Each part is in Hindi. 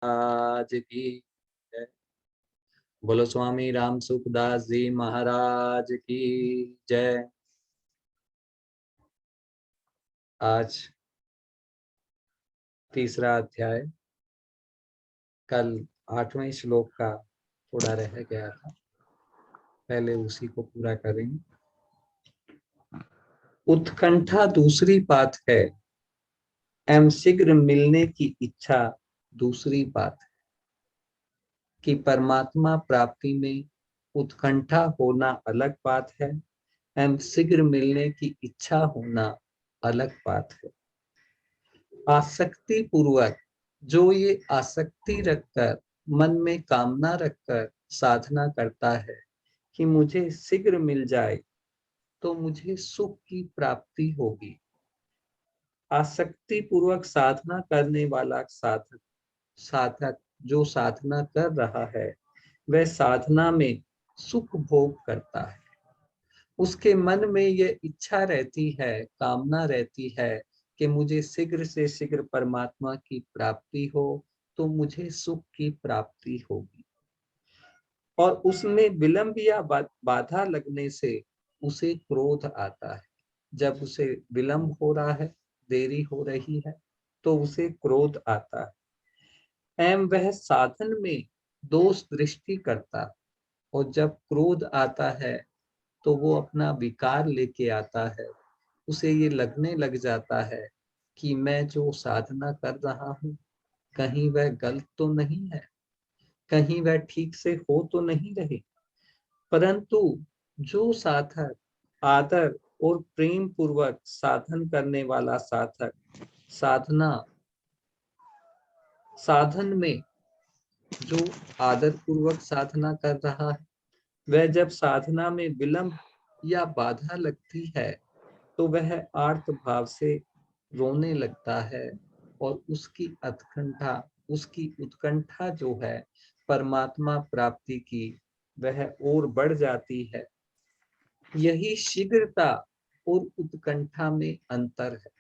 महाराज की जय। बोलो स्वामी राम सुखदास जी महाराज की जय। आज तीसरा अध्याय, कल 8वें श्लोक का थोड़ा रह गया था, पहले उसी को पूरा करेंगे। उत्कंठा दूसरी बात है, एवं शीघ्र मिलने की इच्छा दूसरी बात है। कि परमात्मा प्राप्ति में उत्कंठा होना अलग बात है, एवं शीघ्र मिलने की इच्छा होना अलग बात है। आसक्ति पूर्वक जो ये आसक्ति रखकर, मन में कामना रखकर साधना करता है कि मुझे शीघ्र मिल जाए तो मुझे सुख की प्राप्ति होगी। आसक्ति पूर्वक साधना करने वाला साधक जो साधना कर रहा है वह साधना में सुख भोग करता है। उसके मन में ये इच्छा रहती है, कामना रहती है कि मुझे शीघ्र से शीघ्र परमात्मा की प्राप्ति हो तो मुझे सुख की प्राप्ति होगी। और उसमें विलंब या बाधा लगने से उसे क्रोध आता है। जब उसे विलंब हो रहा है, देरी हो रही है, तो उसे क्रोध आता है। एवं वह साधन में दोष दृष्टि करता है। और जब क्रोध आता है तो वो अपना विकार लेके आता है। उसे ये लगने लग जाता है कि मैं जो साधना कर रहा हूँ कहीं वह गलत तो नहीं है, कहीं वह ठीक से हो तो नहीं रही। परंतु जो साधक आदर और प्रेम पूर्वक साधन करने वाला साधक साधन में जो आदर पूर्वक साधना कर रहा है, वह जब साधना में विलंब या बाधा लगती है तो वह आर्त भाव से रोने लगता है। और उसकी उत्कंठा जो है परमात्मा प्राप्ति की, वह और बढ़ जाती है। यही शीघ्रता और उत्कंठा में अंतर है।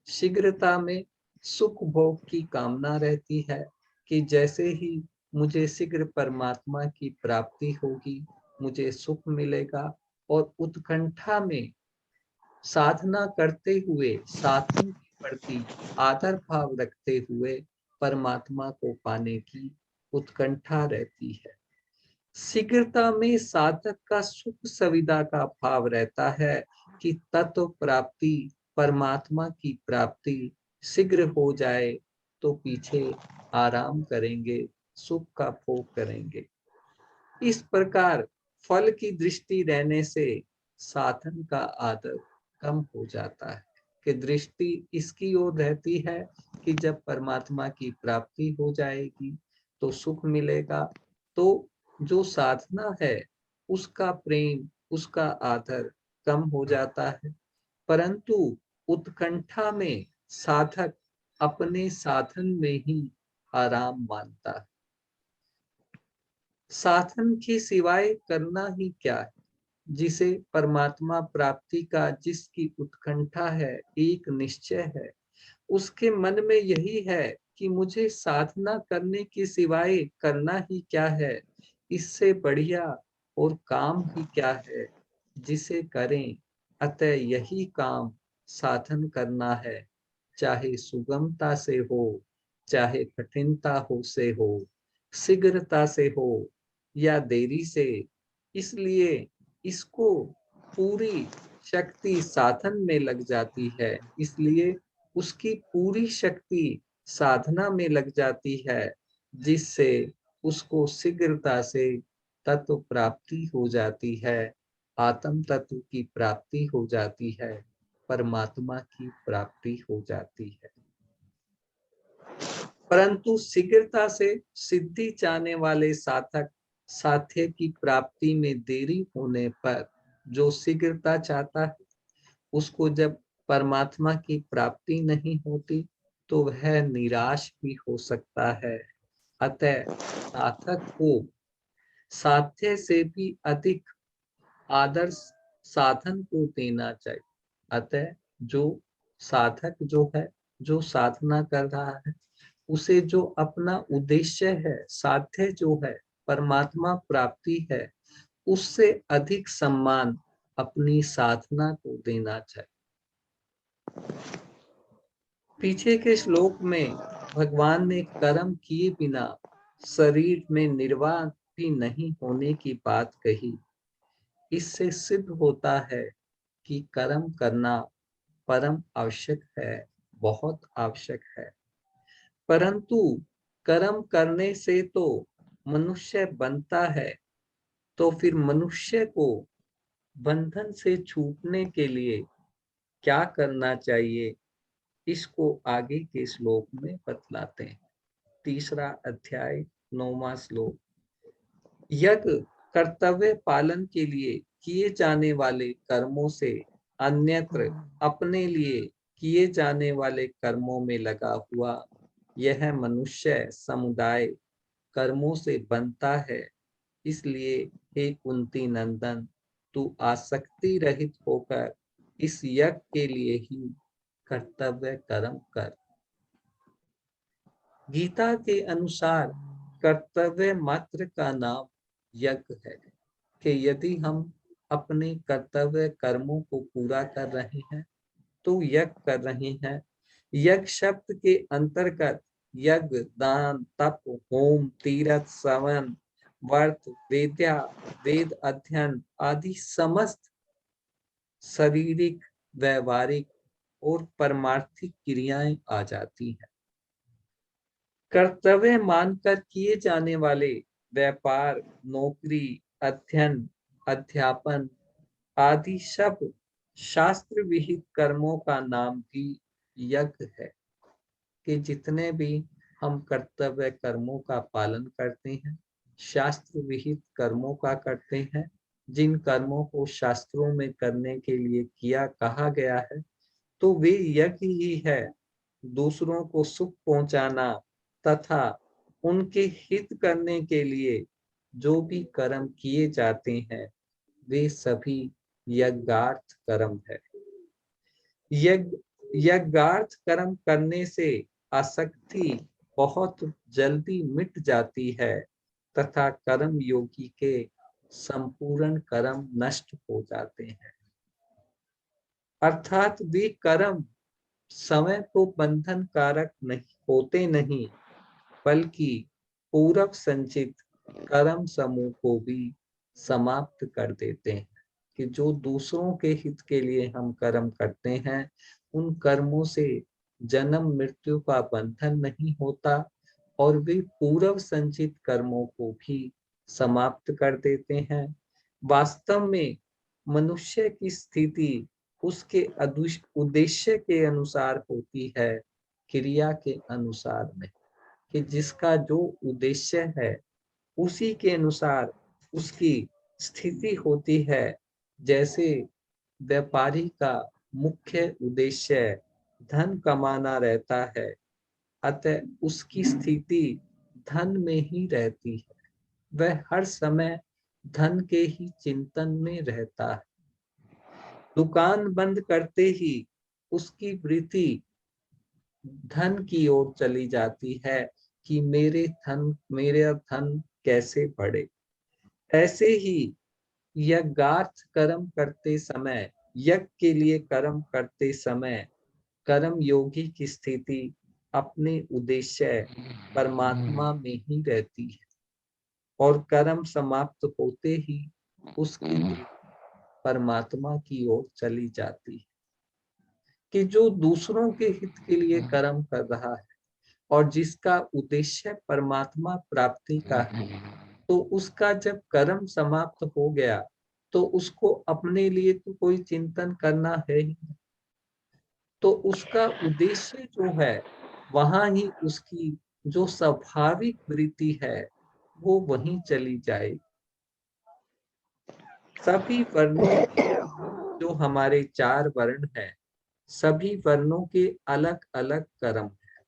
शीघ्रता में सुख भोग की कामना रहती है कि जैसे ही मुझे शीघ्र परमात्मा की प्राप्ति होगी मुझे सुख मिलेगा। और उत्कंठा में साधना करते हुए साधन के प्रति आदर भाव रखते हुए परमात्मा को पाने की उत्कंठा रहती है। शीघ्रता में साधक का सुख सुविधा का भाव रहता है कि तत्व प्राप्ति, परमात्मा की प्राप्ति शीघ्र हो जाए तो पीछे आराम करेंगे, सुख का भोग करेंगे। इस प्रकार फल की दृष्टि रहने से साधन का आदर कम हो जाता है। कि दृष्टि इसकी ओर रहती है कि जब परमात्मा की प्राप्ति हो जाएगी तो सुख मिलेगा। तो जो साधना है उसका प्रेम, उसका आदर कम हो जाता है। परंतु उत्कंठा में साधक अपने साधन में ही आराम मानता है। साधन के सिवाय करना ही क्या है। जिसे परमात्मा प्राप्ति का जिसकी उत्कंठा है, एक निश्चय है, उसके मन में यही है कि मुझे साधना करने के सिवाय करना ही क्या है, इससे बढ़िया और काम ही क्या है जिसे करें। अतः यही काम साधन करना है, चाहे सुगमता से हो, चाहे कठिनता हो से हो, शीघ्रता से हो या देरी से। इसलिए इसको पूरी शक्ति साधन में लग जाती है, इसलिए उसकी पूरी शक्ति साधना में लग जाती है, जिससे उसको शीघ्रता से तत्व प्राप्ति हो जाती है, आत्म तत्व की प्राप्ति हो जाती है, परमात्मा की प्राप्ति हो जाती है। परंतु शीघ्रता से सिद्धि चाहने वाले साधक साध्य की प्राप्ति में देरी होने पर जो शीघ्रता चाहता है उसको जब परमात्मा की प्राप्ति नहीं होती तो वह निराश भी हो सकता है। अतः साधक को साध्य से भी अधिक आदर्श साधन को देना चाहिए। अतः जो साधक जो है, जो साधना कर रहा है, उसे जो अपना उद्देश्य है, साध्य जो है, परमात्मा प्राप्ति है, उससे अधिक सम्मान अपनी साधना को देना चाहिए। पीछे के श्लोक में भगवान ने कर्म किए बिना शरीर में निर्वाह भी नहीं होने की बात कही। इससे सिद्ध होता है कि कर्म करना परम आवश्यक है, बहुत आवश्यक है। परंतु कर्म करने से तो मनुष्य बनता है, तो फिर मनुष्य को बंधन से छूटने के लिए क्या करना चाहिए, इसको आगे के श्लोक में बतलाते हैं। 3 अध्याय 9वां श्लोक। यज्ञ कर्तव्य पालन के लिए किए जाने वाले कर्मों से अन्यत्र अपने लिए किए जाने वाले कर्मों में लगा हुआ यह मनुष्य समुदाय कर्मों से बनता है। इसलिए हे कुंती नंदन, तू आसक्ति रहित होकर इस यज्ञ के लिए ही कर्तव्य कर्म कर। गीता के अनुसार कर्तव्य मात्र का नाम यज्ञ है, कि यदि हम अपने कर्तव्य कर्मों को पूरा कर रहे हैं तो यज्ञ कर रहे हैं। यज्ञ शब्द के अंतर्गत यज्ञ, दान, तप, होम, तीर्थ, श्रवण, व्रत, वेद्या, वेद अध्ययन आदि समस्त शारीरिक, व्यवहारिक और परमार्थिक क्रियाएं आ जाती हैं। कर्तव्य मानकर किए जाने वाले व्यापार, नौकरी, अध्ययन, अध्यापन आदि सब शास्त्र विहित कर्मों का नाम भी यज्ञ है। कि जितने भी हम कर्तव्य कर्मों का पालन करते हैं, शास्त्र विहित कर्मों का करते हैं, जिन कर्मों को शास्त्रों में करने के लिए किया कहा गया है, तो वे यज्ञ ही है। दूसरों को सुख पहुंचाना तथा उनके हित करने के लिए जो भी कर्म किए जाते हैं, वे सभी यज्ञार्थ कर्म है। यज्ञार्थ कर्म करने से आसक्ति बहुत जल्दी मिट जाती है तथा कर्म योगी के संपूर्ण कर्म नष्ट हो जाते हैं। अर्थात वे कर्म समय को बंधन कारक नहीं होते नहीं, बल्कि पूर्व संचित कर्म समूह को भी समाप्त कर देते हैं। कि जो दूसरों के हित के लिए हम कर्म करते हैं, उन कर्मों से जन्म मृत्यु का बंधन नहीं होता और वे पूर्व संचित कर्मों को भी समाप्त कर देते हैं। वास्तव में मनुष्य की स्थिति उसके उद्देश्य के अनुसार होती है, क्रिया के अनुसार नहीं। कि जिसका जो उद्देश्य है उसी के अनुसार उसकी स्थिति होती है। जैसे व्यापारी का मुख्य उद्देश्य धन कमाना रहता है, अतः उसकी स्थिति धन में ही रहती है। वह हर समय धन के ही चिंतन में रहता है। दुकान बंद करते ही उसकी वृत्ति धन की ओर चली जाती है कि मेरा धन कैसे बढ़े। ऐसे ही यज्ञार्थ कर्म करते समय, यज्ञ के लिए कर्म करते समय कर्म योगी की स्थिति अपने उद्देश्य परमात्मा में ही रहती है और कर्म समाप्त होते ही उसकी दृष्टि परमात्मा की ओर चली जाती है। कि जो दूसरों के हित के लिए कर्म कर रहा है और जिसका उद्देश्य परमात्मा प्राप्ति का है, तो उसका जब कर्म समाप्त हो गया तो उसको अपने लिए तो कोई चिंतन करना है ही नहीं। तो उसका उद्देश्य जो है, वहां ही उसकी जो स्वाभाविक वृत्ति है वो वहीं चली जाएगी। सभी वर्णों की, जो हमारे 4 वर्ण हैं, सभी वर्णों के अलग अलग कर्म हैं।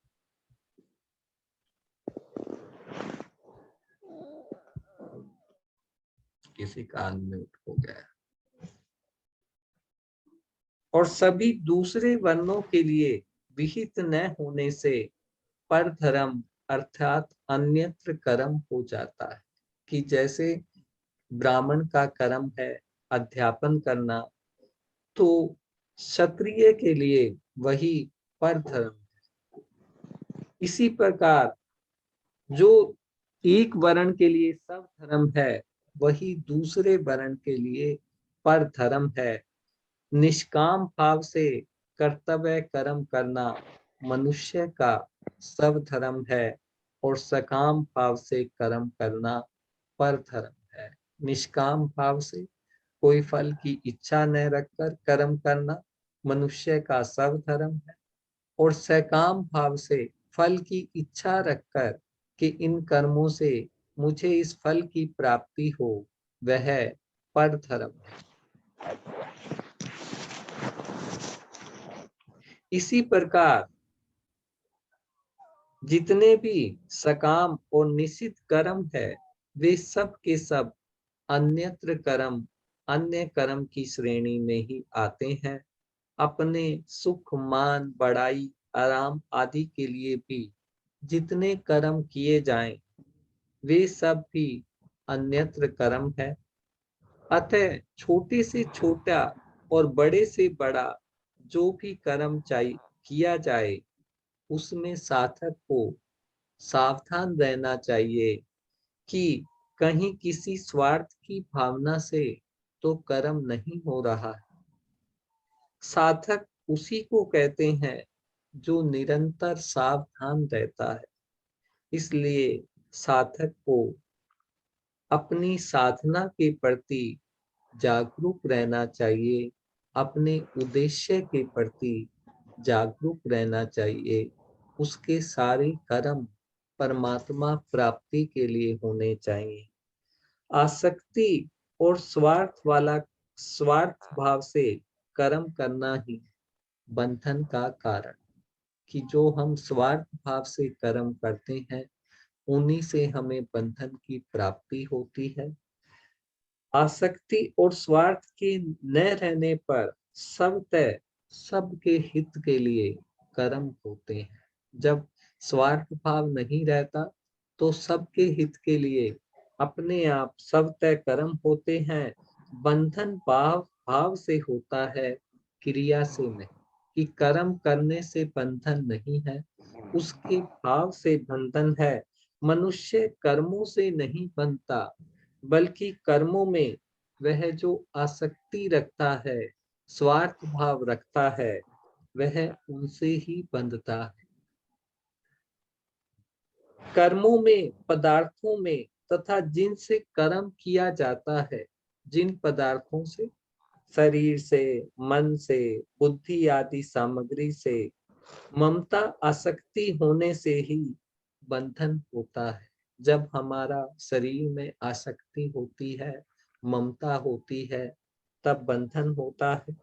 किसी कान में हो गया। और सभी दूसरे वर्णों के लिए विहित न होने से पर धर्म अर्थात अन्यत्र कर्म हो जाता है। कि जैसे ब्राह्मण का कर्म है अध्यापन करना, तो क्षत्रिय के लिए वही पर धर्म। इसी प्रकार जो एक वर्ण के लिए सब धर्म है, वही दूसरे वर्ण के लिए पर धर्म है। निष्काम भाव से कर्तव्य कर्म करना मनुष्य का सब धर्म है, और सकाम भाव से कर्म करना पर धर्म है। निष्काम भाव से कोई फल की इच्छा न रखकर कर्म करना मनुष्य का सब धर्म है, और सकाम भाव से फल की इच्छा रखकर कि इन कर्मों से मुझे इस फल की प्राप्ति हो, वह पर धर्म है। इसी प्रकार जितने भी सकाम और निषिद्ध कर्म है, वे सब के सब अन्यत्र कर्म, अन्य कर्म की श्रेणी में ही आते हैं। अपने सुख मान बड़ाई आराम आदि के लिए भी जितने कर्म किए जाएं, वे सब भी अन्यत्र कर्म है। अतः छोटे से छोटा और बड़े से बड़ा जो भी कर्म चाहिए किया जाए, उसमें साधक को सावधान रहना चाहिए कि कहीं किसी स्वार्थ की भावना से तो कर्म नहीं हो रहा है। साधक उसी को कहते हैं जो निरंतर सावधान रहता है। इसलिए साधक को अपनी साधना के प्रति जागरूक रहना चाहिए, अपने उद्देश्य के प्रति जागरूक रहना चाहिए। उसके सारे कर्म परमात्मा प्राप्ति के लिए होने चाहिए। आसक्ति और स्वार्थ भाव से कर्म करना ही बंधन का कारण। कि जो हम स्वार्थ भाव से कर्म करते हैं, उन्हीं से हमें बंधन की प्राप्ति होती है। आसक्ति और स्वार्थ के न रहने पर सबके हित के लिए कर्म होते हैं। जब स्वार्थ भाव नहीं रहता, तो सबके हित के लिए अपने आप सबतः कर्म होते हैं। बंधन भाव से होता है, क्रिया से नहीं। कि कर्म करने से बंधन नहीं है, उसके भाव से बंधन है। मनुष्य कर्मों से नहीं बनता, बल्कि कर्मों में वह जो आसक्ति रखता है, स्वार्थ भाव रखता है, वह उनसे ही बंधता है। कर्मों में, पदार्थों में तथा जिनसे कर्म किया जाता है, जिन पदार्थों से, शरीर से, मन से, बुद्धि आदि सामग्री से ममता आसक्ति होने से ही बंधन होता है। जब हमारा शरीर में आसक्ति होती है, ममता होती है, तब बंधन होता है।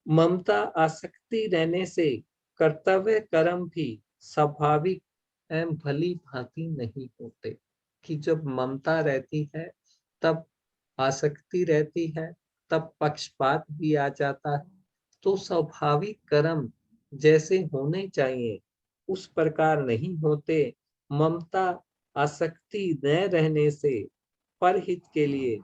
ममता आसक्ति रहने से कर्तव्य कर्म भी स्वाभाविक एवं भली भांति नहीं होते। कि जब ममता रहती है, तब आसक्ति रहती है, तब पक्षपात भी आ जाता है। तो स्वाभाविक कर्म जैसे होने चाहिए, उस प्रकार नहीं होते। ममता आसक्ति न रहने से परहित के लिए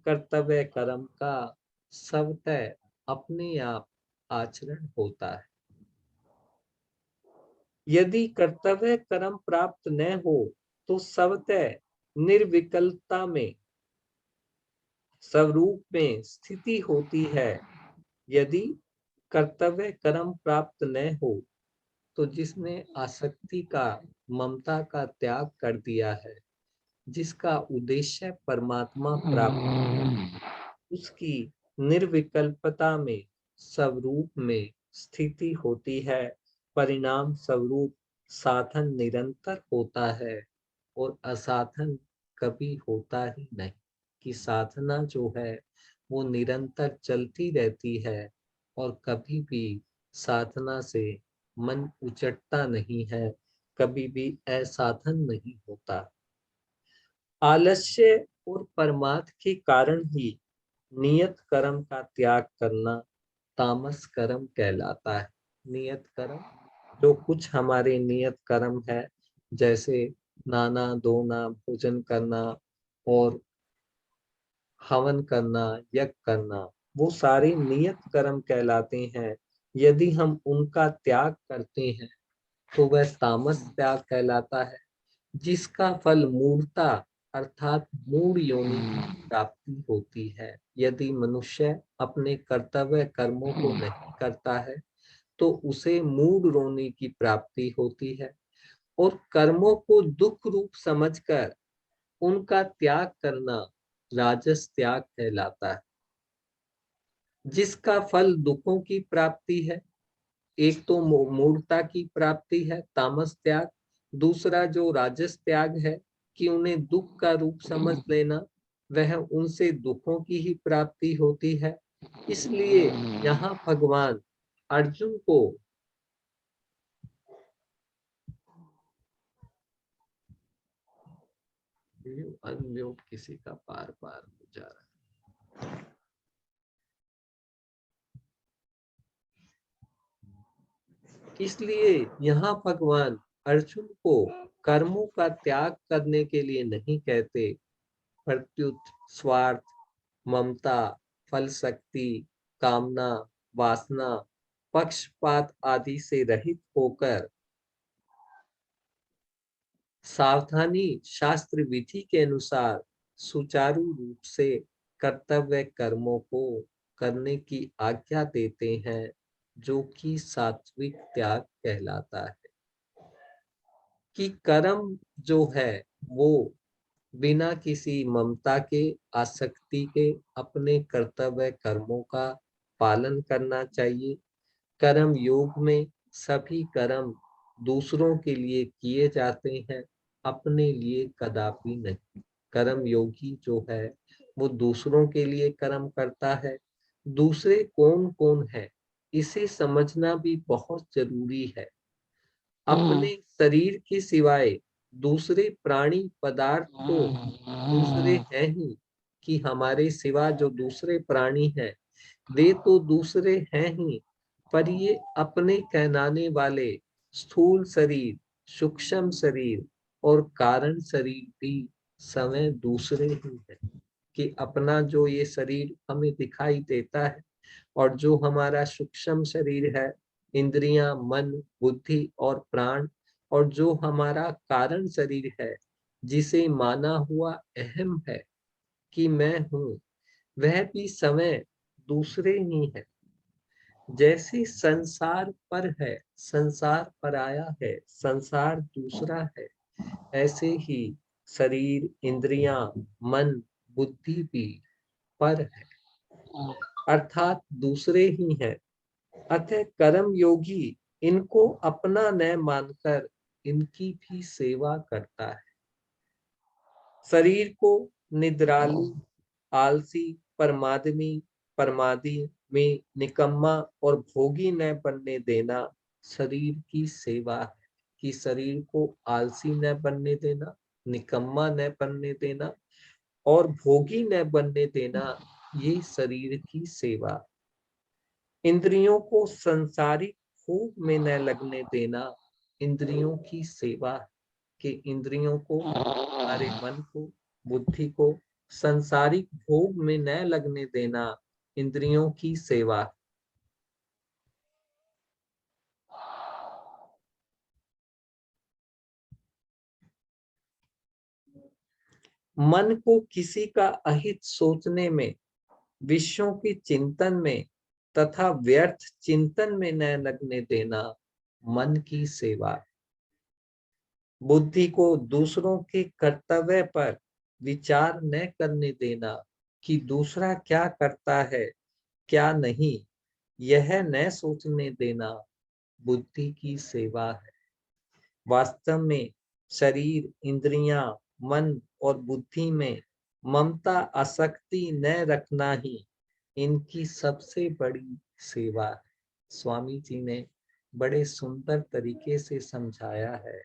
कर्तव्य कर्म का स्वतः अपने आप आचरण होता है। यदि कर्तव्य कर्म प्राप्त न हो, तो स्वतः निर्विकल्पता में, स्वरूप में स्थिति होती है। यदि कर्तव्य कर्म प्राप्त न हो, तो जिसने आसक्ति का, ममता का त्याग कर दिया है, जिसका उद्देश्य परमात्मा प्राप्त, उसकी निर्विकल्पता में, स्वरूप में स्थिति होती है। परिणाम स्वरूप साधन निरंतर होता है, और असाधन कभी होता ही नहीं। कि साधना जो है वो निरंतर चलती रहती है, और कभी भी साधना से मन उचटता नहीं है, कभी भी असाधन नहीं होता। आलस्य और परमार्थ के कारण ही नियत कर्म का त्याग करना तामस कर्म कहलाता है। नियत कर्म जो कुछ हमारे नियत कर्म है, जैसे नाना धोना, भोजन करना और हवन करना, यज्ञ करना, वो सारे नियत कर्म कहलाते हैं। यदि हम उनका त्याग करते हैं तो वह तामस त्याग कहलाता है, जिसका फल मूढ़ता अर्थात मूढ़ योनि की प्राप्ति होती है। यदि मनुष्य अपने कर्तव्य कर्मों को नहीं करता है तो उसे मूढ़ योनि की प्राप्ति होती है, और कर्मों को दुख रूप समझकर उनका त्याग करना राजस त्याग कहलाता है, जिसका फल दुखों की प्राप्ति है। एक तो मूढ़ता की प्राप्ति है, तामस त्याग। दूसरा जो राजस त्याग है कि उन्हें दुख का रूप समझ लेना, वह उनसे दुखों की ही प्राप्ति होती है। इसलिए यहाँ भगवान अर्जुन को अनम्यूट किसी का बार बार हो जा रहा है। इसलिए यहाँ भगवान अर्जुन को कर्मों का त्याग करने के लिए नहीं कहते, प्रत्युत स्वार्थ, ममता, फल शक्ति, कामना, वासना, पक्षपात आदि से रहित होकर सावधानी शास्त्र विधि के अनुसार सुचारू रूप से कर्तव्य कर्मों को करने की आज्ञा देते हैं, जो कि सात्विक त्याग कहलाता है। कि कर्म जो है वो बिना किसी ममता के, आसक्ति के अपने कर्तव्य कर्मों का पालन करना चाहिए। कर्म योग में सभी कर्म दूसरों के लिए किए जाते हैं, अपने लिए कदापि नहीं। कर्म योगी जो है वो दूसरों के लिए कर्म करता है। दूसरे कौन कौन है इसे समझना भी बहुत जरूरी है। अपने शरीर के सिवाय दूसरे प्राणी पदार्थ तो दूसरे हैं ही, कि हमारे सिवा जो दूसरे प्राणी हैं वे तो दूसरे हैं ही, पर ये अपने कहलाने वाले स्थूल शरीर, सूक्ष्म शरीर और कारण शरीर भी समय दूसरे ही है। कि अपना जो ये शरीर हमें दिखाई देता है और जो हमारा सूक्ष्म शरीर है, इंद्रियां, मन, बुद्धि और प्राण, और जो हमारा कारण शरीर है जिसे माना हुआ अहम है कि मैं हूं, वह भी समय दूसरे ही है। जैसे संसार पर है, संसार पराया है, संसार दूसरा है, ऐसे ही शरीर, इंद्रियां, मन, बुद्धि भी पर है, अर्थात दूसरे ही है। अतः कर्म योगी इनको अपना न मानकर इनकी भी सेवा करता है। शरीर को निद्रालु, आलसी, परमादमी, परमादी में निकम्मा और भोगी न बनने देना शरीर की सेवा है। कि शरीर को आलसी न बनने देना, निकम्मा न बनने देना और भोगी न बनने देना, ये शरीर की सेवा। इंद्रियों को संसारिक भोग में न लगने देना इंद्रियों की सेवा। कि इंद्रियों को, हमारे मन को, बुद्धि को संसारिक भोग में न लगने देना इंद्रियों की सेवा। मन को किसी का अहित सोचने में, विषयों की चिंतन में तथा व्यर्थ चिंतन में न लगने देना मन की सेवा। बुद्धि को दूसरों के कर्तव्य पर विचार न करने देना, कि दूसरा क्या करता है क्या नहीं, यह न सोचने देना बुद्धि की सेवा है। वास्तव में शरीर, इंद्रियां, मन और बुद्धि में ममता, आसक्ति न रखना ही इनकी सबसे बड़ी सेवा है। स्वामी जी ने बड़े सुंदर तरीके से समझाया है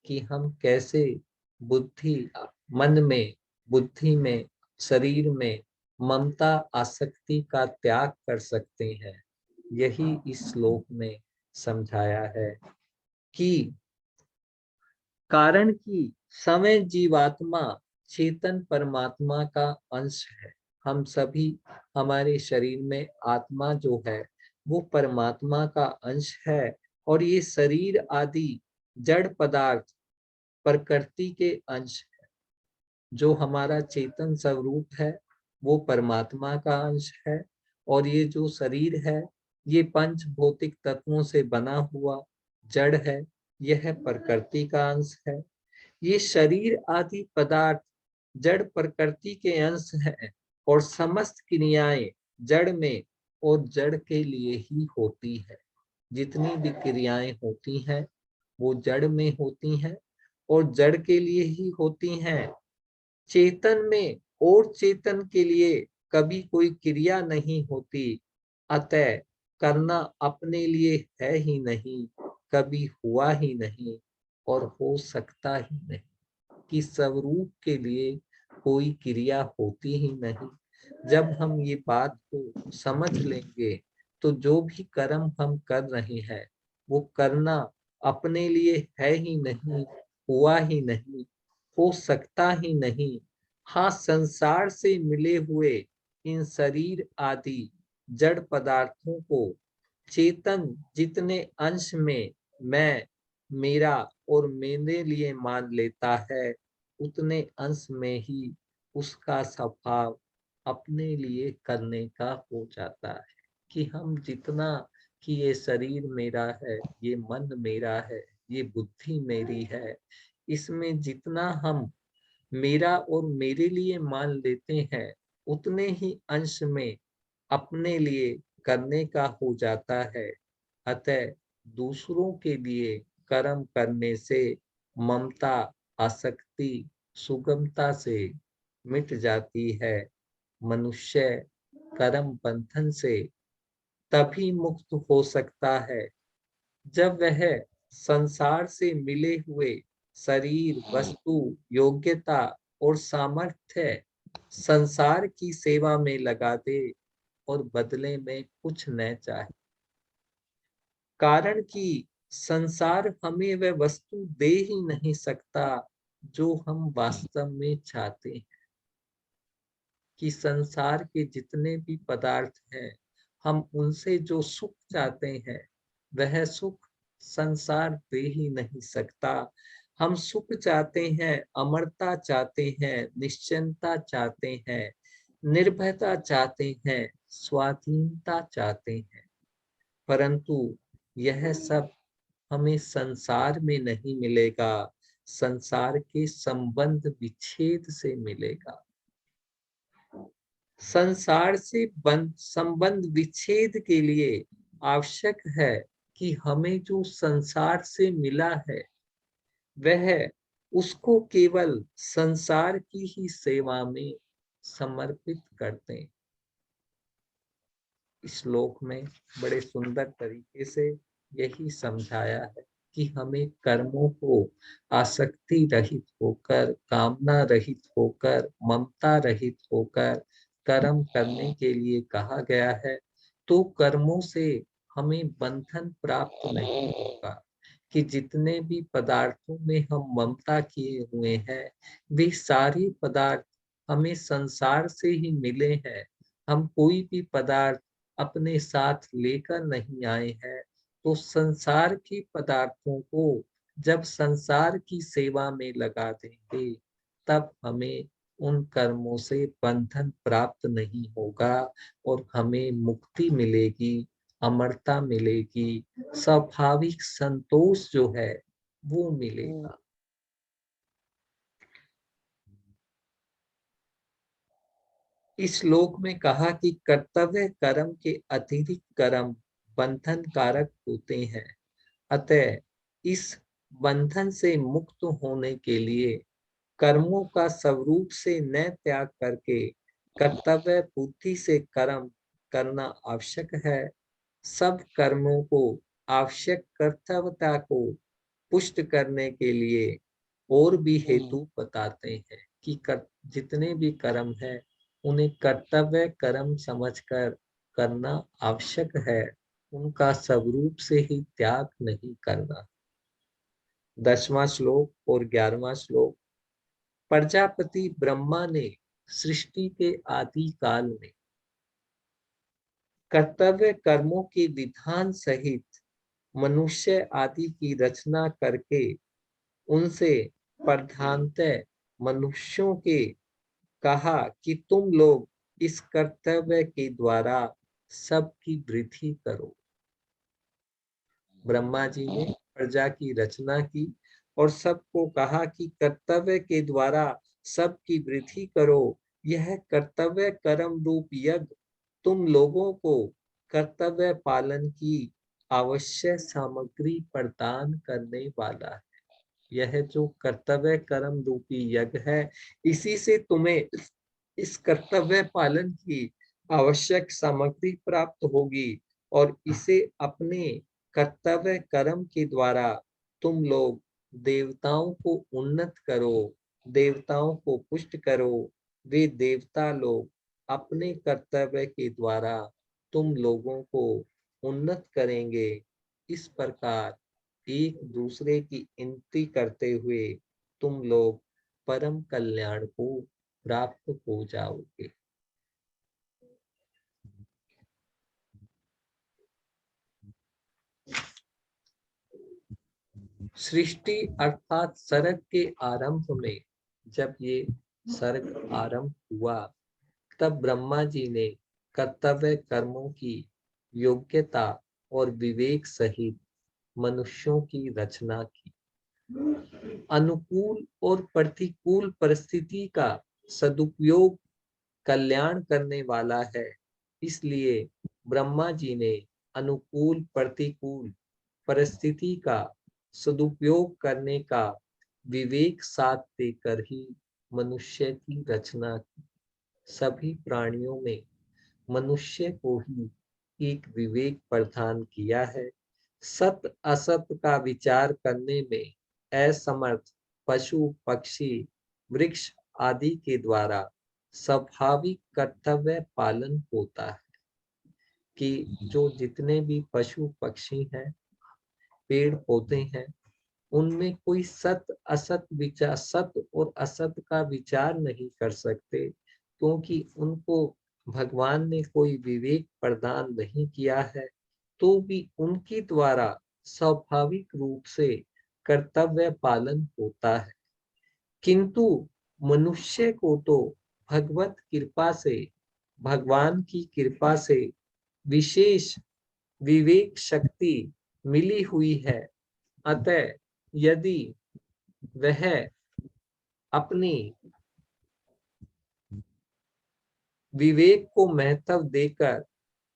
कि हम कैसे बुद्धि, मन में, बुद्धि में, शरीर में ममता, आसक्ति का त्याग कर सकते हैं। यही इस श्लोक में समझाया है। कि कारण कि समय जीवात्मा चेतन परमात्मा का अंश है। हम सभी, हमारे शरीर में आत्मा जो है वो परमात्मा का अंश है, और ये शरीर आदि जड़ पदार्थ प्रकृति के अंश है। जो हमारा चेतन स्वरूप है वो परमात्मा का अंश है, और ये जो शरीर है ये पंच भौतिक तत्वों से बना हुआ जड़ है, यह प्रकृति का अंश है। ये शरीर आदि पदार्थ जड़ प्रकृति के अंश हैं, और समस्त क्रियाएं जड़ में और जड़ के लिए ही होती है। जितनी भी क्रियाएं होती हैं वो जड़ में होती हैं और जड़ के लिए ही होती हैं। चेतन में और चेतन के लिए कभी कोई क्रिया नहीं होती, अतः करना अपने लिए है ही नहीं, कभी हुआ ही नहीं और हो सकता ही नहीं, कि स्वरूप के लिए कोई क्रिया होती ही नहीं। जब हम ये बात को समझ लेंगे तो जो भी कर्म हम कर रहे हैं वो करना अपने लिए है ही नहीं, हुआ ही नहीं, हो सकता ही नहीं। हाँ, संसार से मिले हुए इन शरीर आदि जड़ पदार्थों को चेतन जितने अंश में मैं, मेरा और मेरे लिए मान लेता है, उतने अंश में ही उसका स्वभाव अपने लिए करने का हो जाता है। कि हम जितना, कि ये शरीर मेरा है, ये मन मेरा है, ये बुद्धि मेरी है, इसमें जितना हम मेरा और मेरे लिए मान लेते हैं, उतने ही अंश में अपने लिए करने का हो जाता है। अतः दूसरों के लिए कर्म करने से ममता, आसक्ति सुगमता से मिट जाती है। मनुष्य कर्म बंधन से तभी मुक्त हो सकता है जब वह संसार से मिले हुए शरीर, वस्तु, योग्यता और सामर्थ्य संसार की सेवा में लगा दे और बदले में कुछ न चाहे। कारण कि संसार हमें वह वस्तु दे ही नहीं सकता जो हम वास्तव में चाहते हैं। कि संसार के जितने भी पदार्थ हैं, हम उनसे जो सुख चाहते हैं वह सुख संसार दे ही नहीं सकता। हम सुख चाहते हैं, अमरता चाहते हैं, निश्चलता चाहते हैं, निर्भयता चाहते हैं, स्वाधीनता चाहते हैं, परंतु यह सब हमें संसार में नहीं मिलेगा, संसार के संबंध विच्छेद से मिलेगा। संसार से संबंध विच्छेद के लिए आवश्यक है कि हमें जो संसार से मिला है वह उसको केवल संसार की ही सेवा में समर्पित कर दें। इस श्लोक में बड़े सुंदर तरीके से यही समझाया है कि हमें कर्मों को आसक्ति रहित होकर, कामना रहित होकर, ममता रहित होकर कर्म करने के लिए कहा गया है। तो कर्मों से हमें बंधन प्राप्त नहीं होगा। कि जितने भी पदार्थों में हम ममता किए हुए हैं वे सारे पदार्थ हमें संसार से ही मिले हैं। हम कोई भी पदार्थ अपने साथ लेकर नहीं आए हैं। तो संसार के पदार्थों को जब संसार की सेवा में लगा देंगे तब हमें उन कर्मों से बंधन प्राप्त नहीं होगा और हमें मुक्ति मिलेगी, अमरता मिलेगी, स्वाभाविक संतोष जो है वो मिलेगा। इस श्लोक में कहा कि कर्तव्य कर्म के अतिरिक्त कर्म बंधन कारक होते हैं। अतः इस बंधन से मुक्त होने के लिए कर्मों का स्वरूप से न त्याग करके कर्तव्य बुद्धि से कर्म करना आवश्यक है। सब कर्मों को आवश्यक कर्तव्यता को पुष्ट करने के लिए और भी हेतु बताते हैं कि जितने भी कर्म है उन्हें कर्तव्य कर्म समझकर करना आवश्यक है, उनका स्वरूप से ही त्याग नहीं करना। 10वां श्लोक और 11वां श्लोक। प्रजापति ब्रह्मा ने सृष्टि के आदि काल में कर्तव्य कर्मों के विधान सहित मनुष्य आदि की रचना करके उनसे प्रधानतः मनुष्यों के कहा कि तुम लोग इस कर्तव्य के द्वारा सबकी वृद्धि करो। ब्रह्मा जी ने प्रजा की रचना की और सबको कहा कि कर्तव्य के द्वारा सबकी वृद्धि करो। यह कर्तव्य कर्म रूप यज्ञ तुम लोगों को कर्तव्य पालन की आवश्यक सामग्री प्रदान करने वाला है। यह जो कर्तव्य कर्म रूपी यज्ञ है, इसी से तुम्हें इस कर्तव्य पालन की आवश्यक सामग्री प्राप्त होगी और इसे अपने कर्तव्य कर्म के द्वारा तुम लोग देवताओं को उन्नत करो, देवताओं को पुष्ट करो। वे देवता लोग अपने कर्तव्य के द्वारा तुम लोगों को उन्नत करेंगे। इस प्रकार एक दूसरे की इनती करते हुए तुम लोग परम कल्याण को प्राप्त हो जाओगे। सृष्टि अर्थात सर्ग के आरंभ में जब ये सर्ग आरंभ हुआ, तब ब्रह्मा जी ने कर्तव्य कर्मों की योग्यता और विवेक सहित मनुष्यों की रचना की। अनुकूल और प्रतिकूल परिस्थिति का सदुपयोग कल्याण करने वाला है। इसलिए ब्रह्मा जी ने अनुकूल प्रतिकूल परिस्थिति का सदुपयोग करने का विवेक साथ देकर ही मनुष्य की रचना की। सभी प्राणियों में मनुष्य को ही एक विवेक प्रदान किया है। सत असत का विचार करने में असमर्थ पशु पक्षी वृक्ष आदि के द्वारा स्वाभाविक कर्तव्य पालन होता है कि जो जितने भी पशु पक्षी हैं, पेड़ पौधे हैं, उनमें कोई सत असत विचार, सत और असत का विचार नहीं कर सकते, क्योंकि उनको भगवान ने कोई विवेक प्रदान नहीं किया है। तो भी उनके द्वारा स्वाभाविक रूप से कर्तव्य पालन होता है। किंतु मनुष्य को तो भगवत कृपा से, भगवान की कृपा से विशेष विवेक शक्ति मिली हुई है। अतः यदि वह अपनी विवेक को महत्व देकर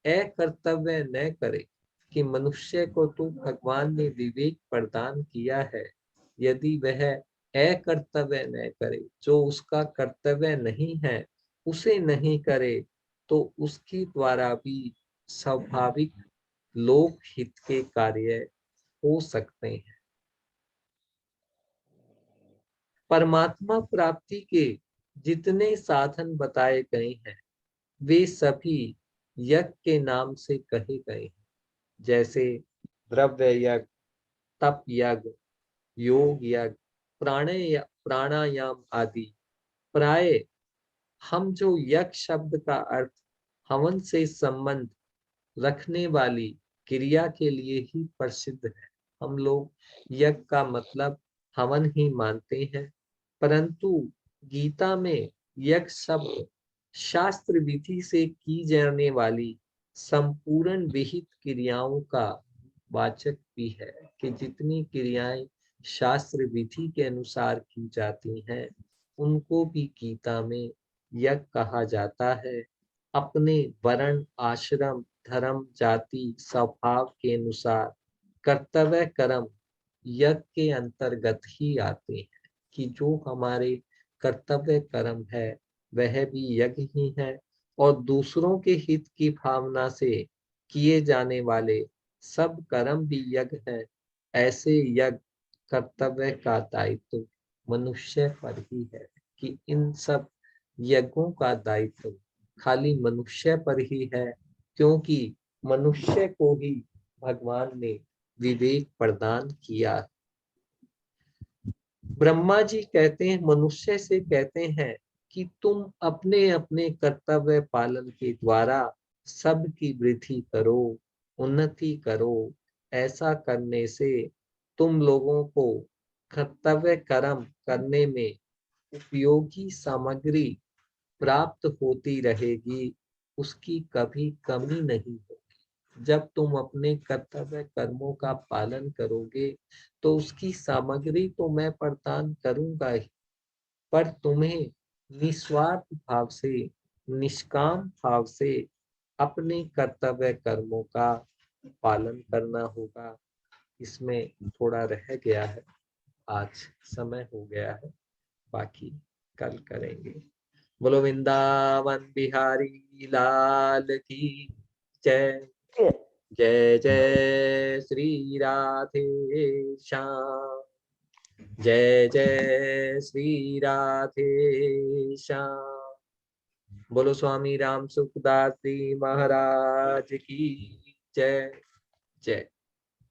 अकर्तव्य न करे, कि मनुष्य को तो भगवान ने विवेक प्रदान किया है, यदि वह अकर्तव्य न करे, जो उसका कर्तव्य नहीं है उसे नहीं करे, तो उसके द्वारा भी स्वाभाविक लोक हित के कार्य हो सकते हैं। परमात्मा प्राप्ति के जितने साधन बताए गए हैं, वे सभी यज्ञ के नाम से कहे गए हैं। जैसे द्रव्य यज्ञ, तप यज्ञ, योग यज्ञ, प्राणायाम आदि। प्राय हम जो यज्ञ शब्द का अर्थ हवन से संबंध रखने वाली क्रिया के लिए ही प्रसिद्ध है। हम लोग यज्ञ का मतलब हवन ही मानते हैं, परंतु गीता में यज्ञ शब्द शास्त्र विधि से की जाने वाली संपूर्ण विहित क्रियाओं का वाचक भी है, कि जितनी क्रियाएं शास्त्र विधि के अनुसार की जाती हैं, उनको भी गीता में यज्ञ कहा जाता है। अपने वर्ण आश्रम धर्म जाति स्वभाव के अनुसार कर्तव्य कर्म यज्ञ के अंतर्गत ही आते हैं, कि जो हमारे कर्तव्य कर्म है वह भी यज्ञ ही है, और दूसरों के हित की भावना से किए जाने वाले सब कर्म भी यज्ञ है। ऐसे यज्ञ कर्तव्य का दायित्व मनुष्य पर ही है, कि इन सब यज्ञों का दायित्व खाली मनुष्य पर ही है, क्योंकि मनुष्य को ही भगवान ने विवेक प्रदान किया। ब्रह्मा जी कहते हैं, मनुष्य से कहते हैं कि तुम अपने अपने कर्तव्य पालन के द्वारा सबकी वृद्धि करो, उन्नति करो। ऐसा करने से तुम लोगों को कर्तव्य कर्म करने में उपयोगी सामग्री प्राप्त होती रहेगी, उसकी कभी कमी नहीं होगी। जब तुम अपने कर्तव्य कर्मों का पालन करोगे तो उसकी सामग्री तो मैं प्रदान करूंगा ही, पर तुम्हें निस्वार्थ भाव से, निष्काम भाव से अपने कर्तव्य कर्मों का पालन करना होगा। इसमें थोड़ा रह गया है, आज समय हो गया है, बाकी कल करेंगे। बोलो वृंदावन बिहारी लाल की जय। जय जय श्री राधे श्याम। जय जय श्री राधे श्याम। बोलो स्वामी राम सुखदास जी महाराज की जय। जय।